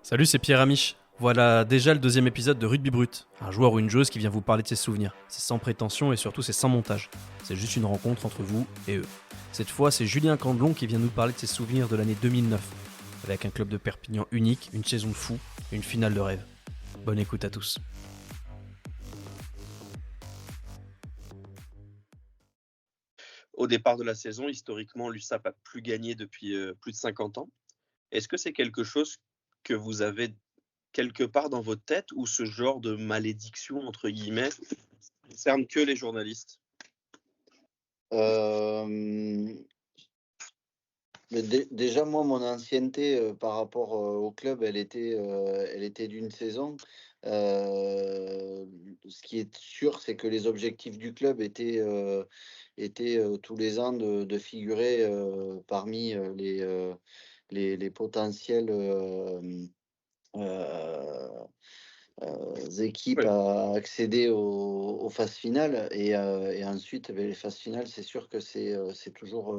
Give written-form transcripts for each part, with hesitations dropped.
Salut, c'est Pierre Amiche. Voilà déjà le deuxième épisode de Rugby Brut, un joueur ou une joueuse qui vient vous parler de ses souvenirs. C'est sans prétention et surtout c'est sans montage. C'est juste une rencontre entre vous et eux. Cette fois, c'est Julien Candelon qui vient nous parler de ses souvenirs de l'année 2009, avec un club de Perpignan unique, une saison de fou, une finale de rêve. Bonne écoute à tous. Au départ de la saison, historiquement, l'USAP a plus gagné depuis plus de 50 ans. Est-ce que c'est quelque chose que vous avez quelque part dans votre tête ou ce genre de malédiction, entre guillemets, concerne que les journalistes? Hem, mais déjà moi mon ancienneté, par rapport, au club, elle était d'une saison. Ce qui est sûr, c'est que les objectifs du club étaient tous les ans de figurer, parmi, les potentiels, heu équipes Ouais. à accéder aux phases finales et ensuite, les phases finales, c'est sûr que c'est toujours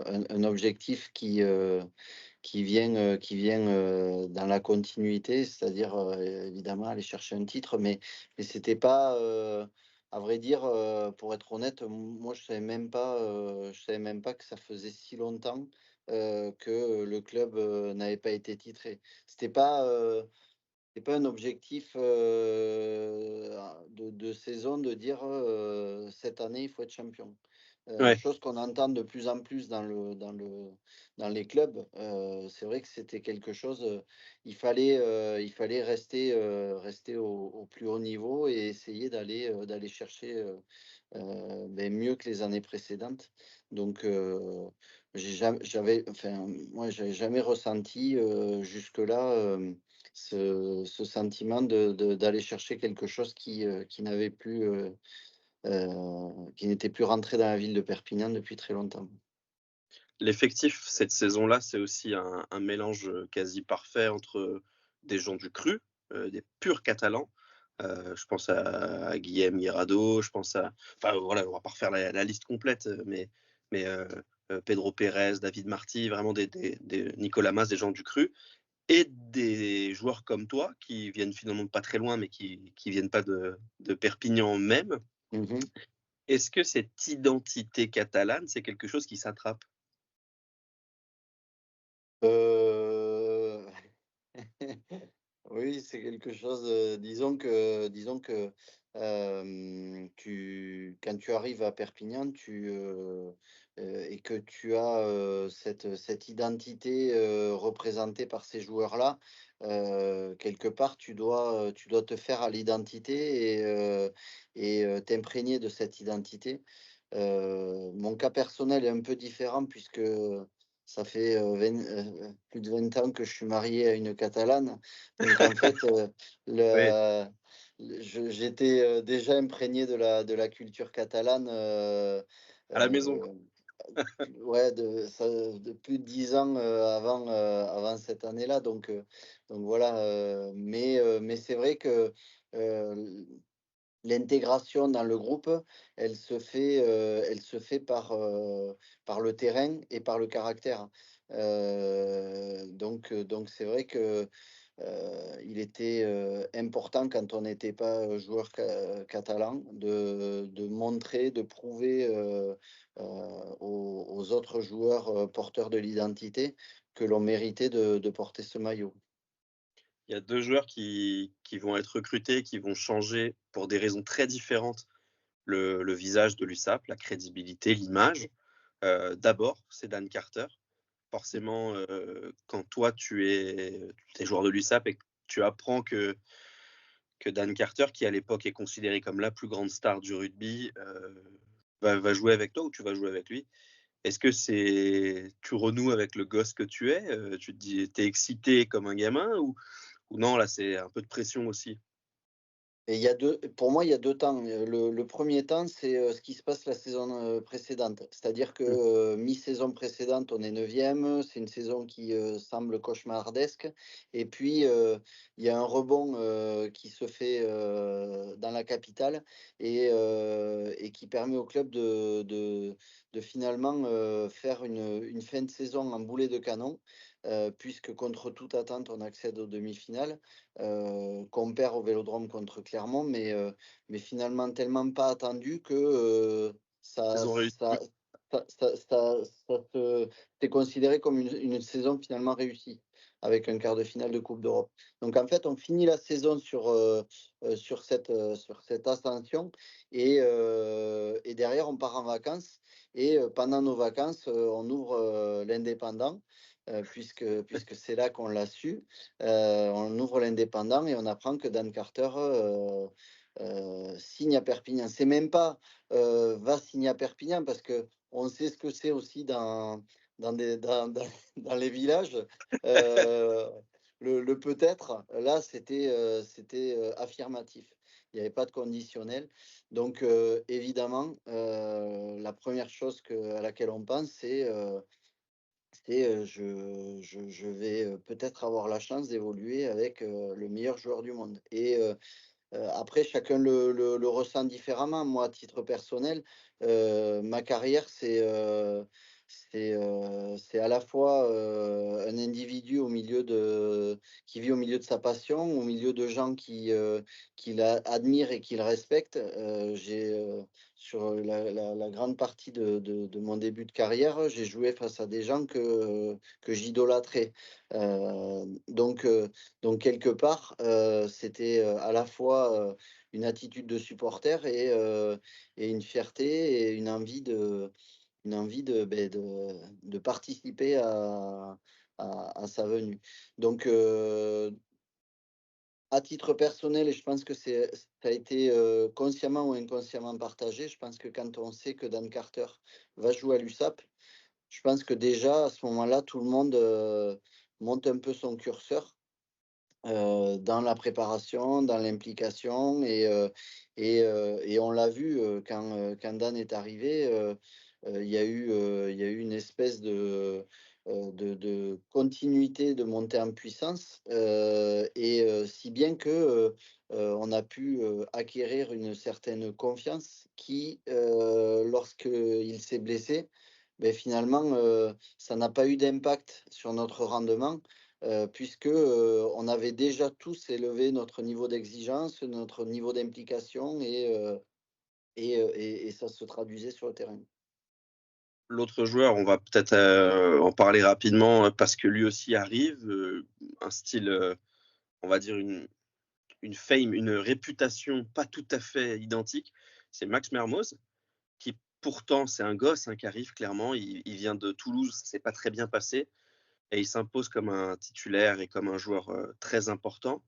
un objectif qui vient dans la continuité, c'est-à-dire, évidemment aller chercher un titre, mais c'était pas, à vrai dire, pour être honnête, moi je savais même pas que ça faisait si longtemps, que le club, n'avait pas été titré. C'était pas, c'est pas un objectif, de saison de dire, «Cette année, il faut être champion». Ouais. Chose qu'on entend de plus en plus dans les clubs. C'est vrai que c'était quelque chose, il fallait rester au plus haut niveau et essayer d'aller chercher, mieux que les années précédentes. Donc j'avais jamais ressenti, jusque-là, ce sentiment d'aller chercher quelque chose qui n'avait plus, qui n'était plus rentré dans la ville de Perpignan depuis très longtemps. L'effectif cette saison-là, c'est aussi un mélange quasi parfait entre des gens du cru, des purs Catalans. Je pense à Guillem Guirado, je pense à enfin voilà, on va pas refaire la liste complète, mais Pedro Pérez, David Marty, vraiment des Nicolas Mas, des gens du cru et des joueurs comme toi qui viennent finalement de pas très loin, mais qui viennent pas de Perpignan même. Mmh. Est-ce que cette identité catalane, c'est quelque chose qui s'attrape? Heu, oui, c'est quelque chose, disons que, quand tu arrives à Perpignan, et que tu as, cette identité, représentée par ces joueurs-là, quelque part tu dois te faire à l'identité t'imprégner de cette identité. Mon cas personnel est un peu différent puisque ça fait, plus de 20 ans que je suis marié à une Catalane. Donc en fait, Ouais, j'étais, déjà imprégné de la culture catalane, à la maison, quoi. heu, ouais, de plus de 10 ans, avant cette année-là. Donc voilà, mais c'est vrai que, heu l'intégration dans le groupe, elle se fait par le terrain et par le caractère. Donc c'est vrai que, il était, important quand on n'était pas, joueur catalan de montrer, de prouver, heu, aux autres joueurs, porteurs de l'identité que l'on méritait de porter ce maillot. Il y a 2 joueurs qui vont être recrutés, qui vont changer pour des raisons très différentes le visage de l'USAP, la crédibilité, l'image. D'abord, c'est Dan Carter. Forcément, quand toi tu es joueur de l'USAP et que tu apprends que Dan Carter, qui à l'époque est considéré comme la plus grande star du rugby, va jouer avec toi ou tu vas jouer avec lui. Est-ce que tu renoues avec le gosse que tu es? Tu te dis tu es excité comme un gamin ou non, là, c'est un peu de pression aussi? Et pour moi, il y a 2 temps. Le 1er temps, c'est, ce qui se passe la saison, précédente. C'est-à-dire que, Mmh. mi-saison précédente, on est 9e. C'est une saison qui, semble cauchemardesque et puis, il y a un rebond, qui se fait, dans la capitale et qui permet au club de de finalement faire une fin de saison en boulet de canon, puisque contre toute attente, on accède aux demi-finales, qu'on perd au Vélodrome contre Clermont, mais finalement tellement pas attendu que ça, Ils ont réussi. ça, c'est considéré comme une saison finalement réussie, avec un quart de finale de Coupe d'Europe. Donc en fait, on finit la saison sur cette ascension et derrière, on part en vacances. Et pendant nos vacances, on ouvre l'Indépendant, puisque c'est là qu'on l'a su. On ouvre l'Indépendant et on apprend que Dan Carter signe à Perpignan. C'est même pas va signer à Perpignan, parce que on sait ce que c'est aussi dans les villages. Euh, le peut-être, là, c'était affirmatif. Il n'y avait pas de conditionnel. Donc, évidemment, la première chose à laquelle on pense, c'est je vais peut-être avoir la chance d'évoluer avec le meilleur joueur du monde. Et après, chacun le ressent différemment. Moi, à titre personnel, ma carrière, c'est à la fois un individu qui vit au milieu de sa passion, au milieu de gens qui l'admirent et qui le respectent. Sur la grande partie de mon début de carrière, j'ai joué face à des gens que j'idolâtrais. Donc quelque part, c'était à la fois une attitude de supporter et une fierté et une envie de participer à sa venue. Donc, à titre personnel, et je pense que ça a été consciemment ou inconsciemment partagé, je pense que quand on sait que Dan Carter va jouer à l'USAP, je pense que déjà à ce moment-là, tout le monde monte un peu son curseur dans la préparation, dans l'implication et on l'a vu, quand Dan est arrivé, il y a eu une espèce de continuité de montée en puissance, si bien que, on a pu, acquérir une certaine confiance qui, lorsqu'il s'est blessé, beh, finalement, ça n'a pas eu d'impact sur notre rendement, puisque, on avait déjà tous élevé notre niveau d'exigence, notre niveau d'implication et ça se traduisait sur le terrain. L'autre joueur, on va peut-être en parler rapidement parce que lui aussi arrive, un style, on va dire une fame, une réputation pas tout à fait identique. C'est Max Mermoz, qui pourtant c'est un gosse, hein, qui arrive clairement. Il vient de Toulouse, ça s'est pas très bien passé et il s'impose comme un titulaire et comme un joueur très important.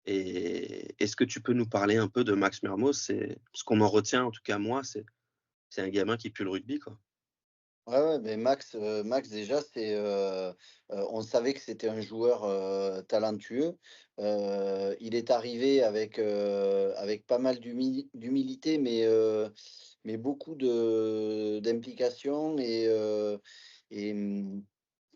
Et est-ce que tu peux nous parler un peu de Max Mermoz? C'est ce qu'on en retient, en tout cas moi, c'est un gamin qui pue le rugby, quoi. Ouais, ouais, mais Max déjà, on savait que c'était un joueur talentueux. Il est arrivé avec pas mal d'humilité, mais beaucoup d'implication et, mmh,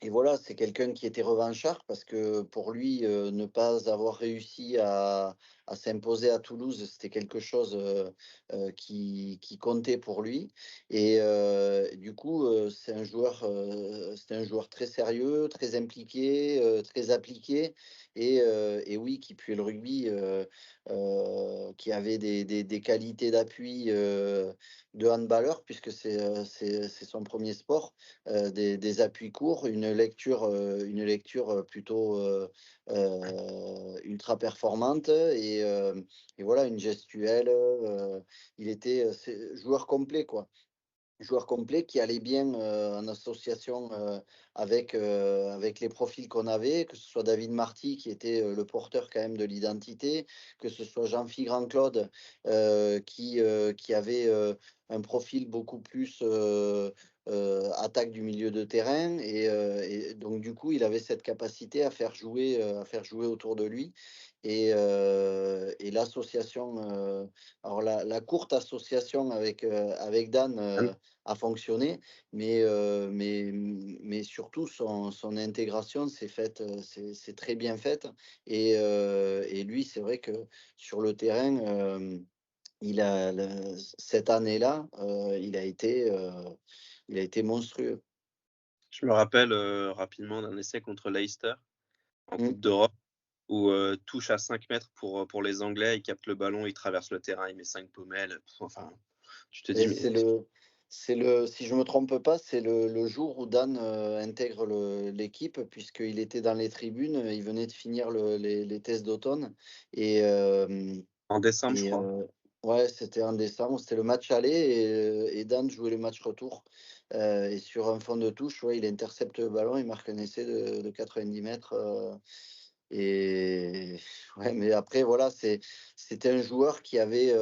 et voilà, c'est quelqu'un qui était revanchard parce que pour lui, ne pas avoir réussi à s'imposer à Toulouse, c'était quelque chose qui comptait pour lui. Et du coup, c'est un joueur très sérieux, très impliqué, très appliqué et oui, qui puait le rugby, qui avait des qualités d'appui, de handballeur puisque c'est son premier sport, des appuis courts, une lecture plutôt, ultra performante et voilà, une gestuelle, il était, c'est joueur complet, quoi. Joueur complet qui allait bien, en association, avec les profils qu'on avait, que ce soit David Marty qui était, le porteur quand même de l'identité, que ce soit Jean-Philippe Grand-Claude, qui avait, un profil beaucoup plus, attaque du milieu de terrain et donc du coup, il avait cette capacité à faire jouer autour de lui et l'association, alors la courte association avec Dan, a fonctionné, mais surtout son intégration s'est faite, c'est très bien faite et lui, c'est vrai que sur le terrain, cette année-là, il a été, il a été monstrueux. Je me rappelle rapidement d'un essai contre Leicester en Mmh. Coupe d'Europe où touche à 5 mètres pour les Anglais, il capte le ballon, il traverse le terrain, il met 5 pommelles. Enfin, tu te dis, Et mais si je me trompe pas, c'est le jour où Dan, intègre l'équipe puisqu'il était dans les tribunes, il venait de finir les tests d'automne et hem en décembre, je et crois. ouais, c'était en décembre, c'était le match aller et Dan jouait le match retour, et sur un fond de touche, ouais, il intercepte le ballon, il marque un essai de 90 mètres, et ouais, mais après voilà, c'était un joueur qui avait,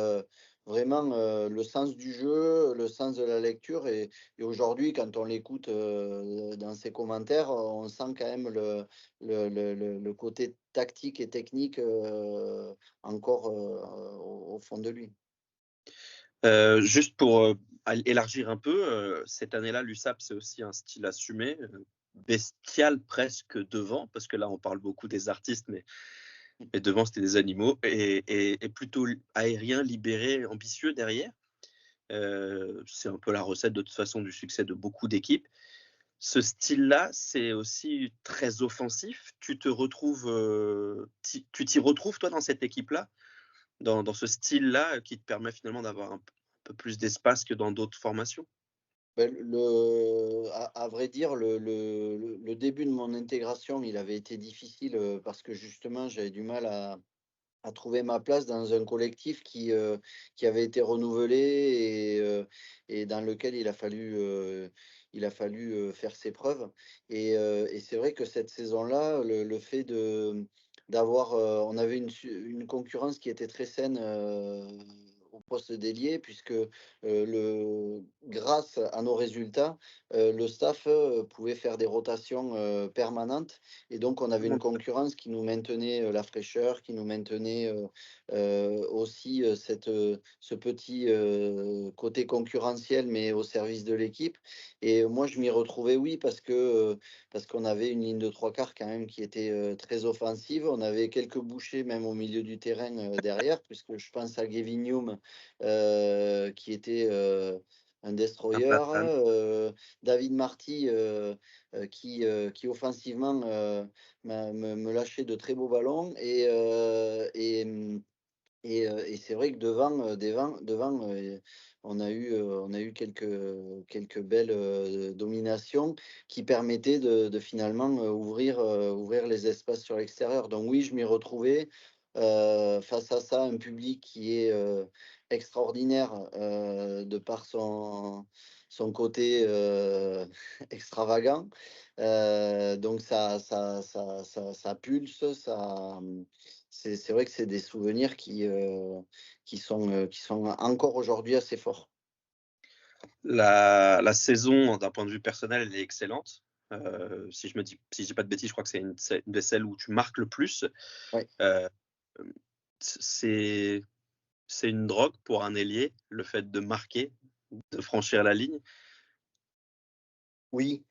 vraiment, le sens du jeu, le sens de la lecture et aujourd'hui quand on l'écoute, dans ses commentaires, on sent quand même le côté tactique et technique, encore, au fond de lui. Juste pour élargir un peu, cette année-là, l'USAP, c'est aussi un style assumé, bestial presque devant, parce que là, on parle beaucoup des artistes, mais devant, c'était des animaux, et plutôt aérien, libéré, ambitieux derrière. C'est un peu la recette de toute façon du succès de beaucoup d'équipes. Ce style-là, c'est aussi très offensif. Tu te retrouves, tu t'y retrouves toi dans cette équipe-là, dans ce style-là qui te permet finalement d'avoir un peu plus d'espace que dans d'autres formations? Beh, à vrai dire, le début de mon intégration, il avait été difficile, parce que justement, j'avais du mal à trouver ma place dans un collectif qui avait été renouvelé et dans lequel il a fallu faire ses preuves et c'est vrai que cette saison-là, le fait d'avoir, on avait une concurrence qui était très saine, au poste d'ailier puisque, grâce à nos résultats, le staff, pouvait faire des rotations, permanentes et donc on Tout avait le une monde concurrence qui nous maintenait, la fraîcheur, qui nous maintenait, aussi, ce petit, côté concurrentiel, mais au service de l'équipe et moi je m'y retrouvais, oui, parce qu'on avait une ligne de 3 quarts quand même qui était, très offensive. On avait quelques bouchées même au milieu du terrain, derrière, puisque je pense à Gavin Hume, qui était, un destroyer, impassable. David Marty, qui offensivement, me lâchait de très beaux ballons et c'est vrai que devant, on a eu quelques belles, dominations qui permettaient de finalement, ouvrir les espaces sur l'extérieur. Donc oui, je m'y retrouvais, face à ça, un public qui est, extraordinaire, de par son côté, extravagant. Donc ça pulse, c'est vrai que c'est des souvenirs qui sont encore aujourd'hui assez forts. La saison, d'un point de vue personnel, elle est excellente. Si je dis pas de bêtises, je crois que c'est une de celles où tu marques le plus. Ouais. Heu, c'est c'est une drogue pour un ailier, le fait de marquer, de franchir la ligne. Oui,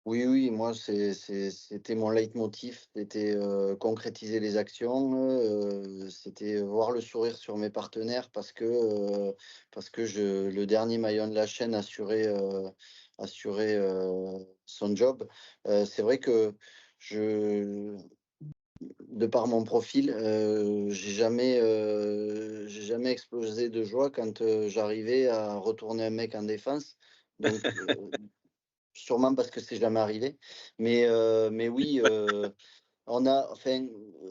oui, oui, moi c'était mon leitmotiv, c'était, concrétiser les actions, c'était voir le sourire sur mes partenaires parce que le dernier maillon de la chaîne assurait son job. C'est vrai que je de par mon profil, j'ai jamais explosé de joie quand, j'arrivais à retourner un mec en défense. Donc, sûrement parce que c'est jamais arrivé. Mais oui, on a enfin,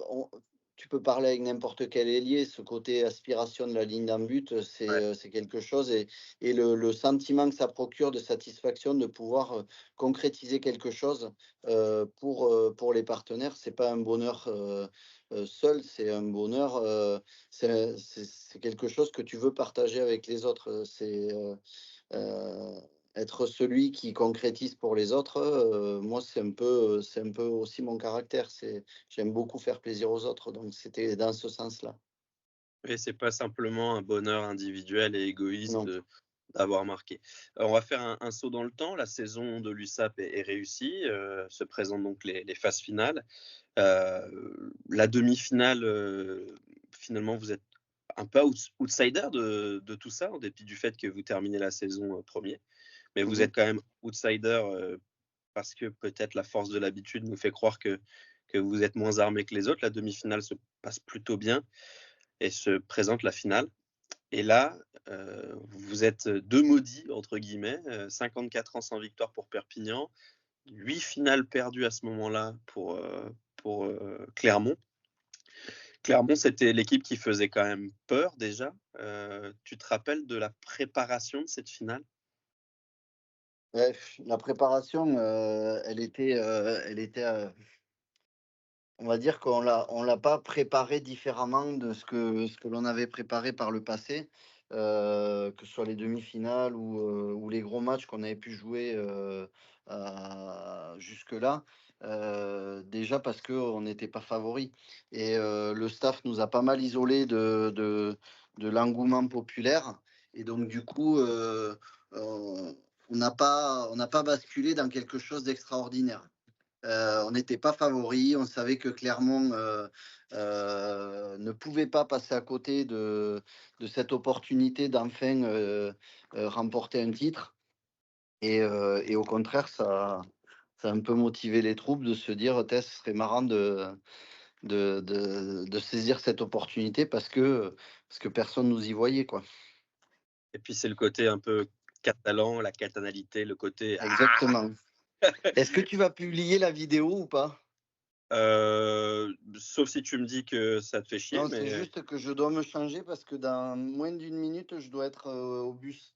on tu peux parler avec n'importe quel ailier, ce côté aspiration de la ligne d'en but, Ouais, c'est quelque chose et le sentiment que ça procure de satisfaction de pouvoir, concrétiser quelque chose, pour les partenaires, c'est pas un bonheur, seul, c'est un bonheur, c'est quelque chose que tu veux partager avec les autres, Heu, être celui qui concrétise pour les autres, moi, c'est un peu aussi mon caractère. J'aime beaucoup faire plaisir aux autres, donc c'était dans ce sens-là. et c'est pas simplement un bonheur individuel et égoïste Non. d'avoir marqué. On va faire un saut dans le temps. La saison de l'USAP est réussie, se présentent donc les phases finales. La demi-finale, finalement, vous êtes un peu outsider de tout ça, en dépit du fait que vous terminez la saison, 1er. mais vous Mmh. êtes quand même outsider parce que peut-être la force de l'habitude nous fait croire que vous êtes moins armé que les autres. La demi-finale se passe plutôt bien et se présente la finale. Et là, vous êtes 2 «maudits» entre guillemets, 54 ans sans victoire pour Perpignan, 8 finales perdues à ce moment-là pour Clermont. Clermont, c'était l'équipe qui faisait quand même peur déjà. Tu te rappelles de la préparation de cette finale? Bref, la préparation, elle était, on va dire qu'on l'a pas préparé différemment de ce que l'on avait préparé par le passé, que ce soit les demi-finales ou les gros matchs qu'on avait pu jouer, jusque-là. Déjà parce qu'on n'était pas favoris et le staff nous a pas mal isolés de l'engouement populaire et donc du coup, on n'a pas basculé dans quelque chose d'extraordinaire. On n'était pas favoris, on savait que Clermont, ne pouvait pas passer à côté de cette opportunité d'enfin, remporter un titre et au contraire, ça a un peu motivé les troupes de se dire: «Tiens, ce serait marrant de saisir cette opportunité parce que personne nous y voyait, quoi». Et puis c'est le côté un peu catalan, la catalanalité, le côté: «Ah!» Exactement. Est-ce que tu vas publier la vidéo ou pas? Sauf si tu me dis que ça te fait chier, Non, c'est mais juste que je dois me changer parce que dans moins d'une minute, je dois être, au bus.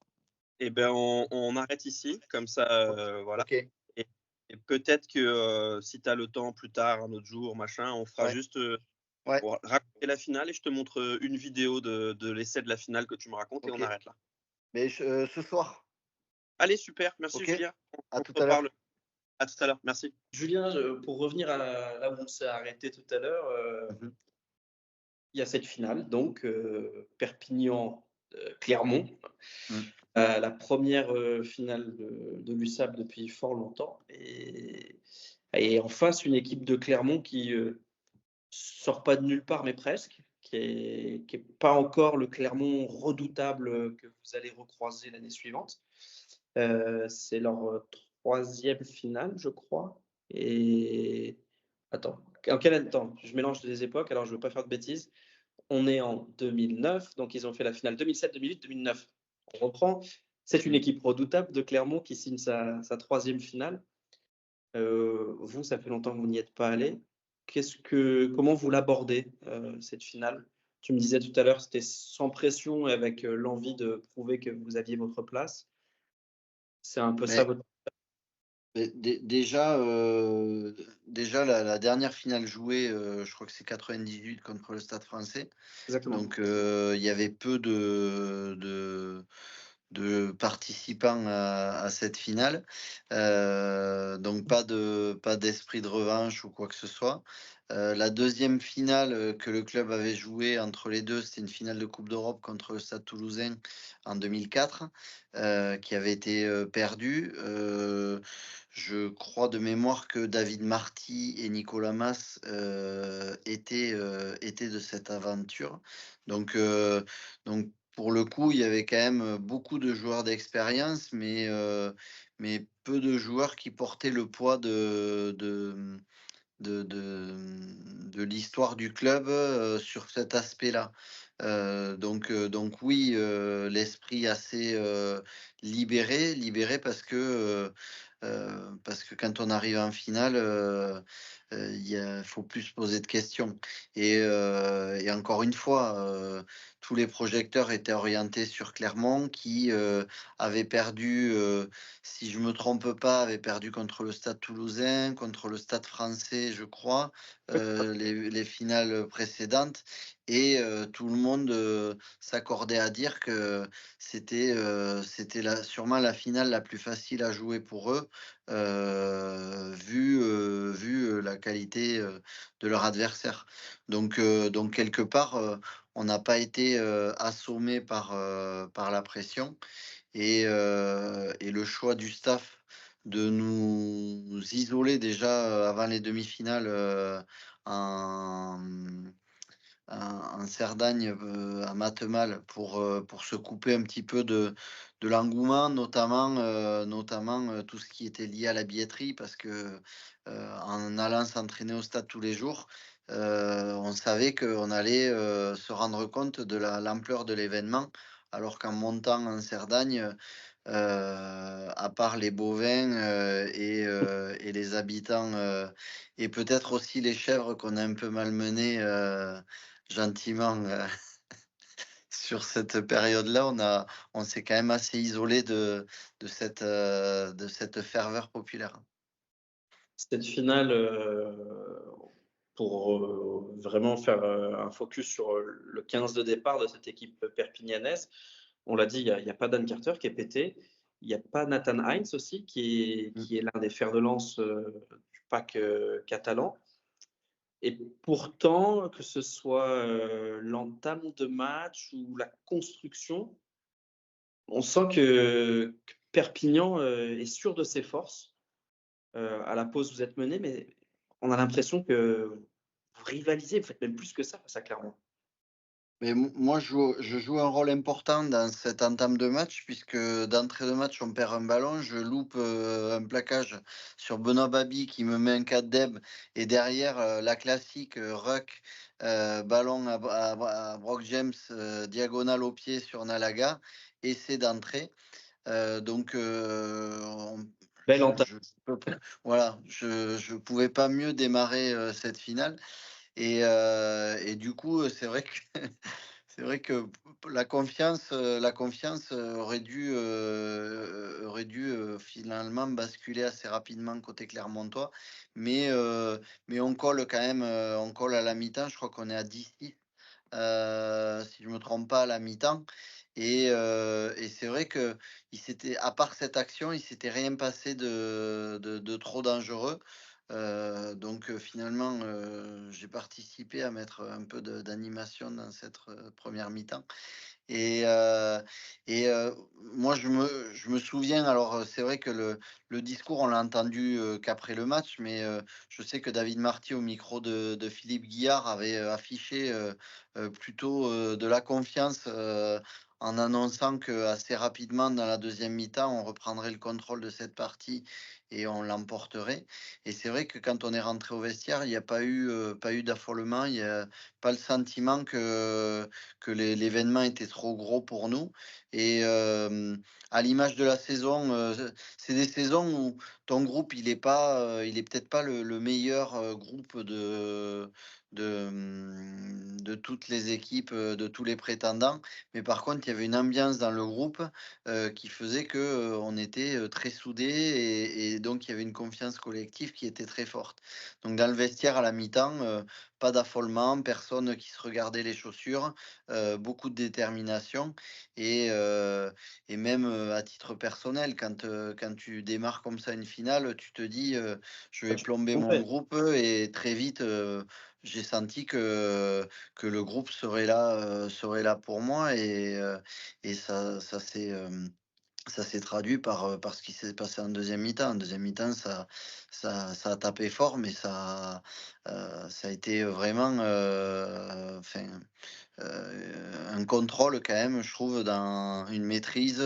eh ben, on arrête ici, comme ça, OK. voilà. OK. Et et peut-être que, si tu as le temps plus tard, un autre jour, machin, on fera Ouais, juste, ouais, pour raconter la finale et je te montre, une vidéo de l'essai de la finale que tu me racontes et on OK. arrête là. Mais ce soir, Allez super, merci OK? Julien, À on tout se à reparle. l'heure. À tout à l'heure, merci. Julien, pour revenir à là où on s'est arrêté tout à l'heure, Mmh. il y a cette finale, donc Perpignan, Clermont, Mmh. la première finale de l'USAP depuis fort longtemps, et en face une équipe de Clermont qui sort pas de nulle part, mais presque, qui est pas encore le Clermont redoutable que vous allez recroiser l'année suivante. C'est leur troisième finale, je crois. Et attends, en quelle année? Attends, je mélange les époques, alors je veux pas faire de bêtises. On est en 2009, donc ils ont fait la finale 2007, 2008, 2009. On reprend. C'est une Mmh. équipe redoutable de Clermont qui signe sa troisième finale. Vous, ça fait longtemps que vous n'y êtes pas allé. Comment vous l'abordez, cette finale? Tu me disais tout à l'heure, c'était sans pression et avec l'envie de prouver que vous aviez votre place. C'est un peu ça Mais votre... déjà la dernière finale jouée, je crois que c'est 98 contre le Stade Français. Exactement. Donc il y avait peu de participants à cette finale. Donc pas d'esprit de revanche ou quoi que ce soit. La deuxième finale, que le club avait jouée entre les 2, c'était une finale de coupe d'Europe contre le Stade Toulousain en 2004, qui avait été, perdue. Je crois de mémoire que David Marty et Nicolas Mas, étaient de cette aventure. Donc pour le coup, il y avait quand même, beaucoup de joueurs d'expérience, mais peu de joueurs qui portaient le poids de l'histoire du club, sur cet aspect-là. Donc oui, l'esprit assez, libéré parce que quand on arrive en finale, il faut plus se poser de questions et encore une fois, tous les projecteurs étaient orientés sur Clermont qui, avait perdu, si je me trompe pas, avait perdu contre le Stade Toulousain, contre le Stade Français, je crois, les finales précédentes et tout le monde, s'accordait à dire que c'était sûrement la finale la plus facile à jouer pour eux, vu la qualité, de leur adversaire. Donc quelque part, on n'a pas été, assommés par la pression et le choix du staff de nous isoler déjà, avant les demi-finales, en en Cerdagne, à Matemal pour se couper un petit peu de l'engouement, notamment tout ce qui était lié à la billetterie parce que, en allant s'entraîner au stade tous les jours, on savait qu'on allait, se rendre compte de l'ampleur de l'événement. Alors qu'en montant en Cerdagne, à part les bovins, et les habitants, et peut-être aussi les chèvres qu'on a un peu malmenées, gentiment, sur cette période-là, on s'est quand même assez isolé de cette ferveur populaire. Cette finale, pour, vraiment faire, un focus sur, le 15 de départ de cette équipe perpignanaise. On l'a dit, il y a pas Dan Carter qui est pété. Il y a pas Nathan Heinz aussi Mmh. qui est l'un des fers de lance, du pack, catalan. Et pourtant, que ce soit, l'entame de match ou la construction, on sent que Perpignan, est sûr de ses forces. À la pause, vous êtes menés, mais on a l'impression que vous rivalisez, vous faites même plus que ça face à Clermont. Mais moi, je joue un rôle important dans cette entame de match, puisque d'entrée de match, on perd un ballon, je loupe un plaquage sur Benoît Babi qui me met un 4 deb, et derrière, la classique ruck, ballon à Brock James, diagonale au pied sur Nalaga, essai d'entrée. Donc, Belle entame. je peux voilà, je pouvais pas mieux démarrer cette finale. Et du coup, c'est vrai que c'est vrai que la confiance, aurait dû, finalement basculer assez rapidement côté clermontois. Mais on colle quand même, on colle à la mi-temps. Je crois qu'on est à 10-6, si je me trompe pas, à la mi-temps. Et c'est vrai que il s'était à part cette action, il s'était rien passé de trop dangereux. Donc, finalement, j'ai participé à mettre un peu d'animation dans cette, 1re mi-temps. Et moi, je me souviens, alors, c'est vrai que le discours, on l'a entendu, qu'après le match, mais je sais que David Marty, au micro de Philippe Guillard, avait, affiché, plutôt, de la confiance, en annonçant qu'assez rapidement, dans la deuxième mi-temps, on reprendrait le contrôle de cette partie et on l'emporterait. Et c'est vrai que quand on est rentré au vestiaire, il n'y a pas eu d'affolement, il y a pas le sentiment que l'événement était trop gros pour nous. Et à l'image de la saison, c'est des saisons où ton groupe, il est peut-être pas le meilleur, groupe de toutes les équipes, de tous les prétendants. Mais par contre, il y avait une ambiance dans le groupe, qui faisait que, on était, très soudés, et donc il y avait une confiance collective qui était très forte. Donc dans le vestiaire à la mi-temps, pas d'affolement, personne qui se regardait les chaussures, beaucoup de détermination. Et même, à titre personnel, quand tu démarres comme ça une finale, tu te dis, «Je Bah, vais tu plomber te mon trompais. groupe», et très vite, j'ai senti que le groupe serait là pour moi. Et ça s'est traduit par ce qui s'est passé en deuxième mi-temps. En deuxième mi-temps, ça a tapé fort, mais ça a été vraiment, enfin, un contrôle quand même, je trouve, dans une maîtrise,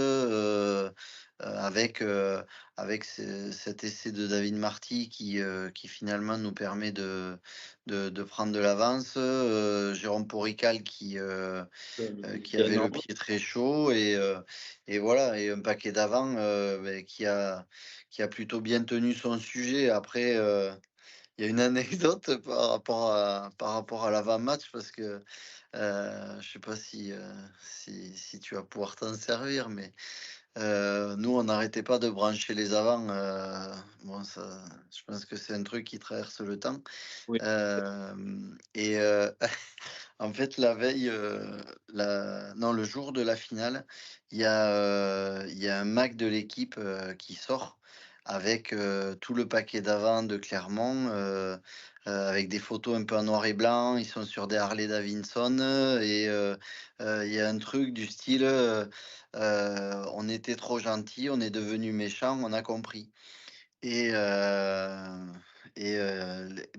avec cet essai de David Marty qui finalement nous permet de prendre de l'avance. Jérôme Porical qui Qui est avait le énorme. pied très chaud, et voilà, et un paquet d'avant, qui a plutôt bien tenu son sujet. Après, il y a une anecdote par rapport à l'avant-match, parce que, je sais pas si tu vas pouvoir t'en servir, mais nous, on n'arrêtait pas de brancher les avants. Bon, ça, je pense que c'est un truc qui traverse le temps. Oui. Et en fait, la veille, non, le jour de la finale, il y a un Mac de l'équipe, qui sort avec, tout le paquet d'avant de Clermont, avec des photos un peu en noir et blanc. Ils sont sur des Harley Davidson, il y a un truc du style, «On était trop gentils, on est devenus méchants, on a compris». Et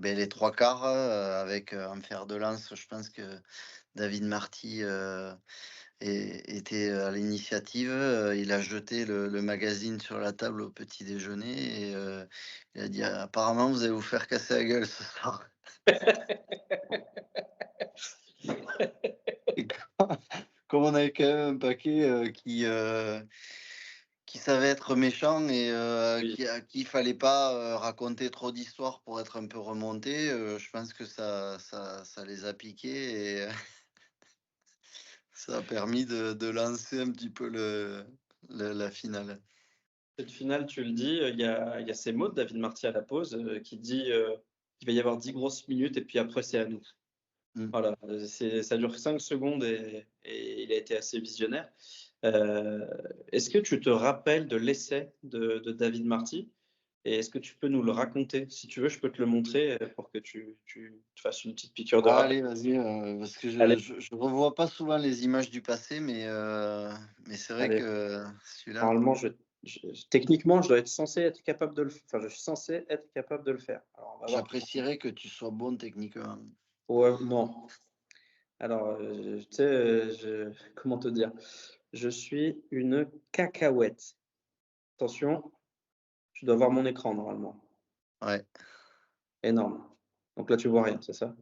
les 3/4 avec en fer de lance. Je pense que David Marty était à l'initiative. Il a jeté le magazine sur la table au petit déjeuner et il a dit apparemment, vous allez vous faire casser la gueule ce soir. Et comme on avait quand même un paquet qui savait être méchant et Oui. à qui il fallait pas raconter trop d'histoires pour être un peu remonté, je pense que ça les a piqués et ça a permis de lancer un petit peu la finale. Cette finale, tu le dis, il y a ces mots de David Marty à la pause, qui dit, qu'il va y avoir 10 grosses minutes et puis après c'est à nous. Mm. Voilà, ça dure 5 secondes et il a été assez visionnaire. Est-ce que tu te rappelles de l'essai de David Marty? Et est-ce que tu peux nous le raconter? Si tu veux, je peux te le montrer, pour que tu te fasses une petite piqûre de Ah, rappel. allez, vas-y, parce que Allez, je revois pas souvent les images du passé, mais c'est vrai allez. que celui-là, Normalement, techniquement, je dois être censé être capable de le enfin, je suis censé être capable de le faire. Alors, on va voir. j'apprécierais que tu sois bon techniquement. Ouais, non. Alors, tu sais, comment te dire? Je suis une cacahuète. Attention, tu dois voir mon écran normalement. Ouais, Énorme. Donc là, tu vois rien, c'est ça?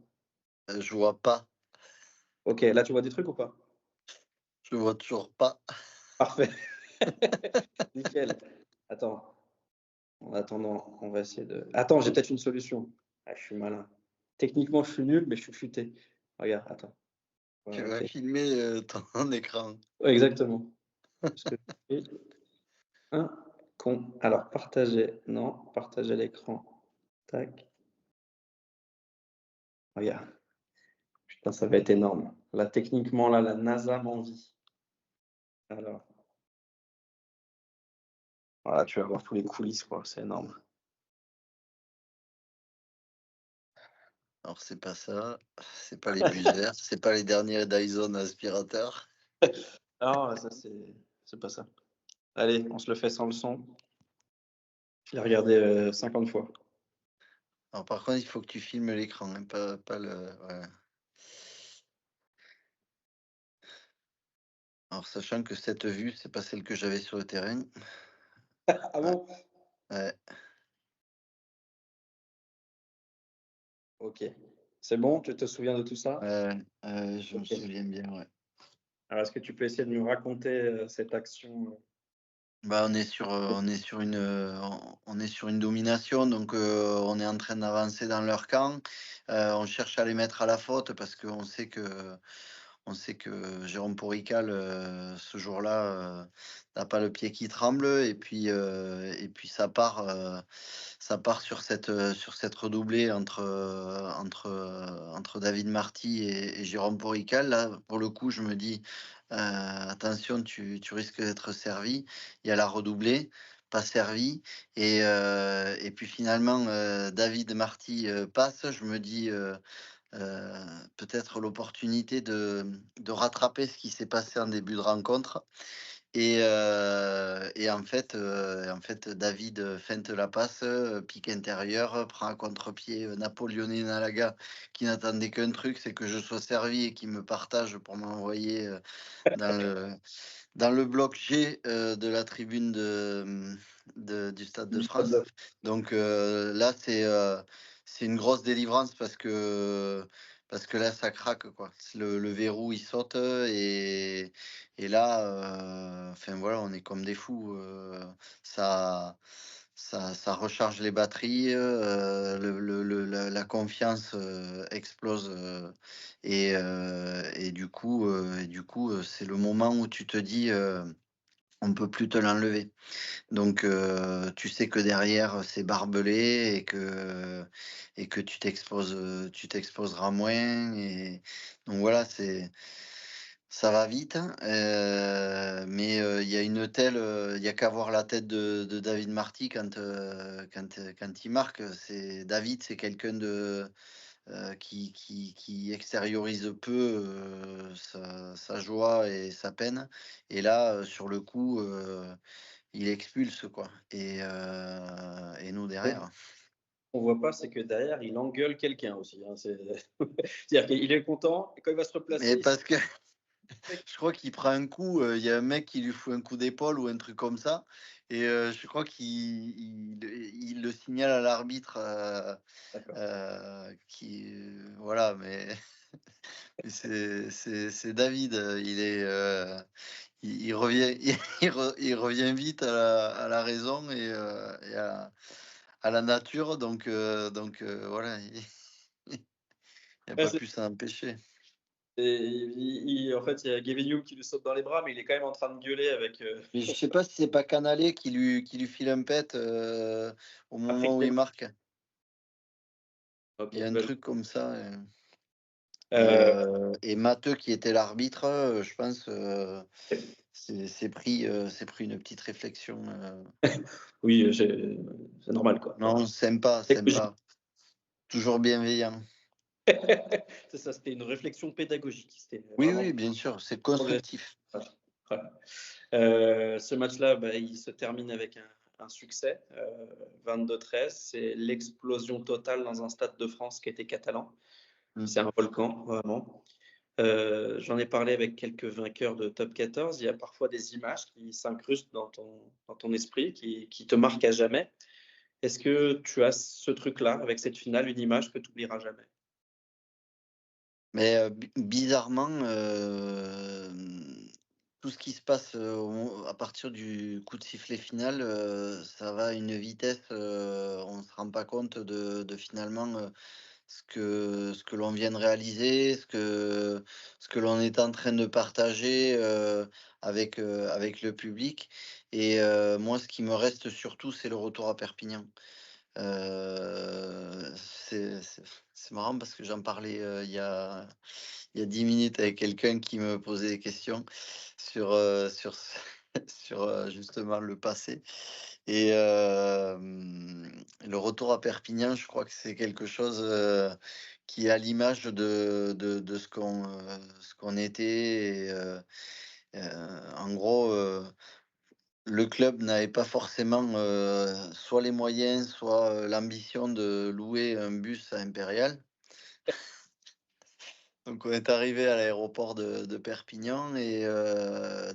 je vois pas, OK, là, tu vois des trucs ou pas? je vois toujours pas. Parfait. Nickel. Attends, en attendant, on va essayer de attends, j'ai peut-être une solution. Ah, je suis malin. Techniquement, je suis nul, mais je suis futé. Regarde, attends. Tu Voilà, vas OK. filmer ton écran. Ouais, exactement. Parce que je suis un con. Alors partager, non, partager l'écran. Tac, regarde. Putain, ça va être énorme. Là, techniquement, là, la NASA m'envie. Alors, voilà, tu vas voir tous les coulisses, quoi, c'est énorme. Alors c'est pas ça, c'est pas les buzzers, c'est pas les derniers Dyson aspirateurs. Non, ça, c'est pas ça. Allez, on se le fait sans le son. Je l'ai regardé 50 fois. Alors par contre, il faut que tu filmes l'écran, hein, pas le. Voilà. Alors sachant que cette vue, c'est pas celle que j'avais sur le terrain. Ah Ouais, bon? ouais. OK. C'est bon, tu te souviens de tout ça? Je me OK. souviens bien, ouais. Alors, est-ce que tu peux essayer de nous raconter, cette action, Bah, on est sur une domination, donc on est en train d'avancer dans leur camp. On cherche à les mettre à la faute parce qu'on sait que Jérôme Porical, ce jour-là, n'a pas le pied qui tremble et puis ça part sur cette redoublée entre David Marty et Jérôme Porical. Là, pour le coup, je me dis, attention, tu risques d'être servi. Il y a la redoublée, pas servi. Et puis finalement, David Marty passe. Je me dis, peut-être l'opportunité de rattraper ce qui s'est passé en début de rencontre. Et en fait, David feinte la passe, pique intérieur, prend à contre-pied Napoléoné Nalaga, qui n'attendait qu'un truc, c'est que je sois servi et qu'il me partage pour m'envoyer dans le bloc G de la tribune du Stade de du Stade de France. Donc là, c'est une grosse délivrance parce que là, ça craque, quoi. Le verrou, il saute et là, enfin voilà, on est comme des fous. Ça, ça recharge les batteries, la confiance explose et du coup, c'est le moment où tu te dis on peut plus te l'enlever. Donc tu sais que derrière c'est barbelé et que tu t'exposeras moins et donc voilà, ça va vite, hein, mais il y a il y a qu'à voir la tête de David Marty quand il marque. David, c'est quelqu'un qui extériorise peu sa joie et sa peine. Et là, sur le coup, il expulse, quoi. Et nous OK. derrière. qu'on voit pas, c'est que derrière, il engueule quelqu'un aussi, hein. C'est-à-dire qu'il est content et quand il va se Mais replacer, parce que mec, je crois qu'il prend un coup, il y a un mec qui lui fout un coup d'épaule ou un truc comme ça et je crois qu'il le signale à l'arbitre, d'accord. qui, voilà, mais mais c'est David, il revient il revient vite à la raison et à la nature donc voilà, il y a Ouais, pas pu s'en empêcher. en fait, il y a Gavin Hume qui lui saute dans les bras, mais il est quand même en train de gueuler avec Mais je sais pas si c'est pas Canalé qui lui file un pet, au Patrick moment où il Vieira. marque. Ok, Il y a un bah, truc comme ça, euh, et Matteux qui était l'arbitre, je pense, s'est pris une petite réflexion, oui, c'est normal, quoi. non, sympa, Pédagogique. sympa, toujours bienveillant. C'est ça, c'était une réflexion pédagogique. C'était Oui, vraiment oui, bien sûr, c'est progressif. constructif. Voilà. Voilà. Ce match-là, bah, il se termine avec un succès, 22-13. C'est l'explosion totale dans un stade de France qui était catalan. Mmh. C'est un volcan, vraiment. J'en ai parlé avec quelques vainqueurs de top 14. Il y a parfois des images qui s'incrustent dans ton esprit, qui te marquent à jamais. Est-ce que tu as ce truc-là, avec cette finale, une image que tu n'oublieras jamais? Mais bizarrement, tout ce qui se passe, à partir du coup de sifflet final, ça va à une vitesse, on ne se rend pas compte de finalement, ce que l'on vient de réaliser, ce que l'on est en train de partager, avec le public et moi ce qui me reste surtout, c'est le retour à Perpignan. C'est marrant parce que j'en parlais, il y a 10 minutes avec quelqu'un qui me posait des questions sur sur, justement le passé et le retour à Perpignan, je crois que c'est quelque chose, qui est à l'image de ce qu'on était et en gros, le club n'avait pas forcément, soit les moyens, soit, l'ambition de louer un bus à Impérial. Donc on est arrivé à l'aéroport de Perpignan et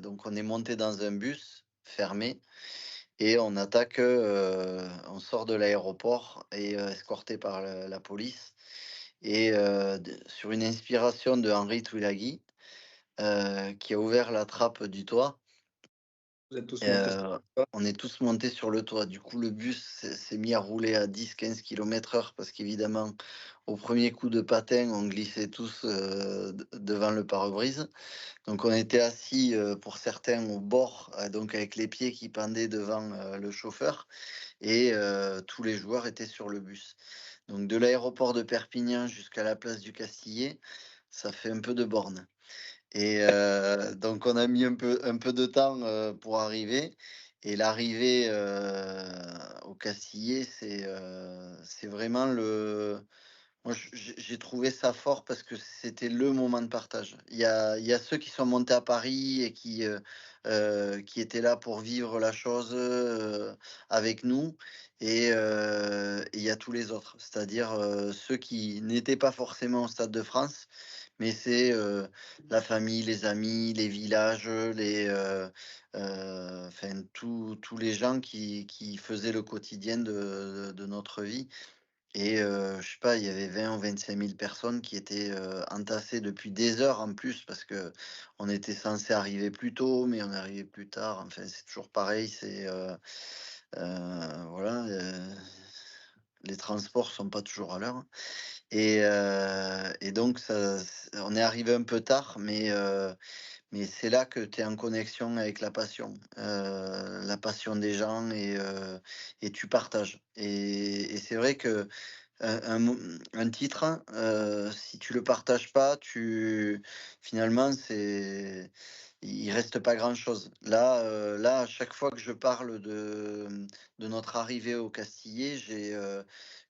donc on est monté dans un bus fermé et on attaque, on sort de l'aéroport et escorté par la police et sur une inspiration de Henri Touilhagui, qui a ouvert la trappe du toit. Vous êtes tous montés sur Heu, le on est tous montés sur le toit. Du coup, le bus s'est mis à rouler à 10-15 km/h parce qu'évidemment, au premier coup de patin, on glissait tous, devant le pare-brise. Donc on était assis, pour certains au bord, donc avec les pieds qui pendaient devant, le chauffeur et tous les joueurs étaient sur le bus. Donc de l'aéroport de Perpignan jusqu'à la place du Castillet, ça fait un peu de borne. Et donc on a mis un peu de temps, pour arriver et l'arrivée, au Castillet, c'est vraiment le moi j'ai trouvé ça fort parce que c'était le moment de partage. Il y a ceux qui sont montés à Paris et qui étaient là pour vivre la chose, avec nous et il y a tous les autres. C'est-à-dire, ceux qui n'étaient pas forcément au Stade de France, mais c'est, la famille, les amis, les villages, enfin tous les gens qui faisaient le quotidien de notre vie et je sais pas, il y avait 20 ou 25 000 personnes qui étaient, entassées depuis des heures en plus parce que on était censé arriver plus tôt, mais on est arrivé plus tard. Enfin, c'est toujours pareil, voilà, les transports sont pas toujours à l'heure et donc on est arrivé un peu tard, mais c'est là que tu es en connexion avec la passion des gens et tu partages et c'est vrai que un titre, hein, si tu le partages pas, finalement, il reste pas grand-chose. Là, à chaque fois que je parle de notre arrivée au Castillet,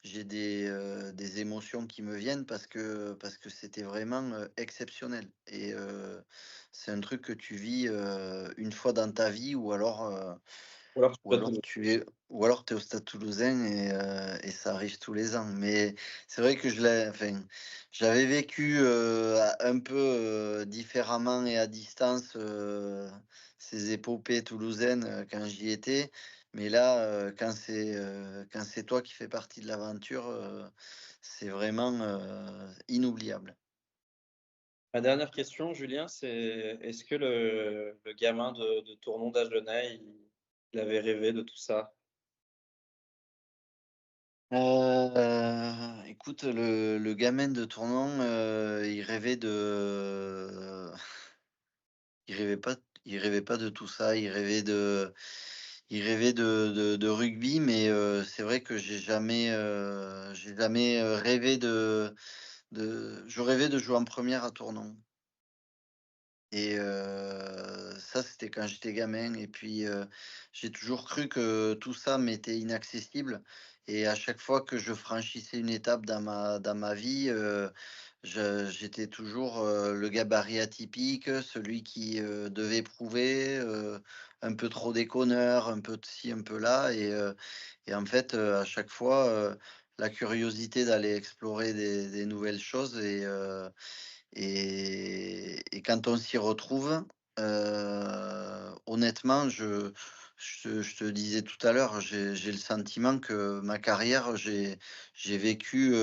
j'ai des émotions qui me viennent parce que c'était vraiment, exceptionnel et c'est un truc que tu vis, une fois dans ta vie ou alors, Ou alors tu Ou peux alors ou alors tu es au Stade Toulousain et ça arrive tous les ans. Mais c'est vrai que j'avais vécu, un peu, différemment et à distance, ces épopées toulousaines, quand j'y étais. Mais là, quand c'est toi qui fais partie de l'aventure, c'est vraiment, inoubliable. Ma dernière question, Julien, c'est est-ce que le gamin de Tournon d'Agenais, il avait rêvé de tout ça? Écoute, le gamin de Tournon, il rêvait de il rêvait pas de tout ça, il rêvait de rugby, mais c'est vrai que j'ai jamais, rêvé je rêvais de jouer en première à Tournon et ça, c'était quand j'étais gamin et puis, j'ai toujours cru que tout ça m'était inaccessible et à chaque fois que je franchissais une étape dans ma vie, j'étais toujours, le gabarit atypique, celui qui, devait prouver, un peu trop déconneur, un peu de ci, un peu là et en fait, à chaque fois, la curiosité d'aller explorer des nouvelles choses et quand on s'y retrouve, honnêtement, je te disais tout à l'heure, j'ai le sentiment que ma carrière, j'ai vécu,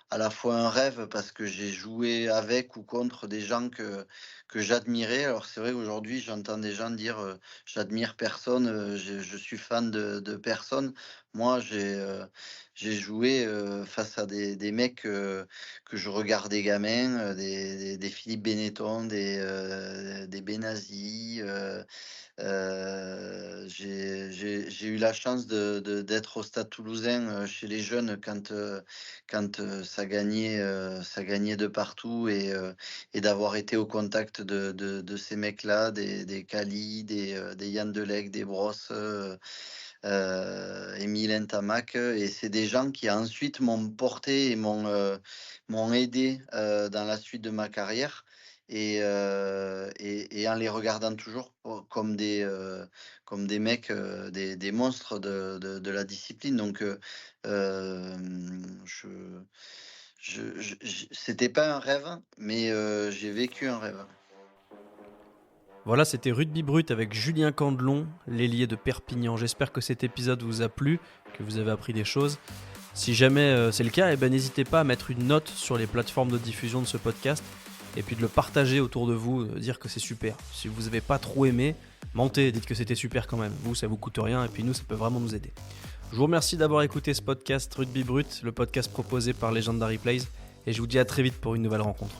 à la fois un rêve parce que j'ai joué avec ou contre des gens que j'admirais. Alors c'est vrai qu'aujourd'hui, j'entends des gens dire, «J'admire personne, je suis fan de personne». Moi, j'ai joué, face à des mecs, que je regardais gamin, des Philippe Benetton, des Benazzi, j'ai eu la chance d'être au Stade Toulousain, chez les jeunes quand ça gagnait de partout et d'avoir été au contact de ces mecs-là, des Cali, des Yann Delec, des Brosses, Émile Ntamak, et c'est des gens qui ensuite m'ont porté et m'ont aidé, dans la suite de ma carrière et en les regardant toujours comme des mecs, des monstres de la discipline donc je c'était pas un rêve, mais j'ai vécu un rêve. Voilà, c'était Rugby Brut avec Julien Candelon, l'ailier de Perpignan. J'espère que cet épisode vous a plu, que vous avez appris des choses. Si jamais c'est le cas, n'hésitez pas à mettre une note sur les plateformes de diffusion de ce podcast et puis de le partager autour de vous, dire que c'est super. Si vous n'avez pas trop aimé, mentez, dites que c'était super quand même. Vous, ça vous coûte rien et puis nous, ça peut vraiment nous aider. Je vous remercie d'avoir écouté ce podcast Rugby Brut, le podcast proposé par Legendary Plays, et je vous dis à très vite pour une nouvelle rencontre.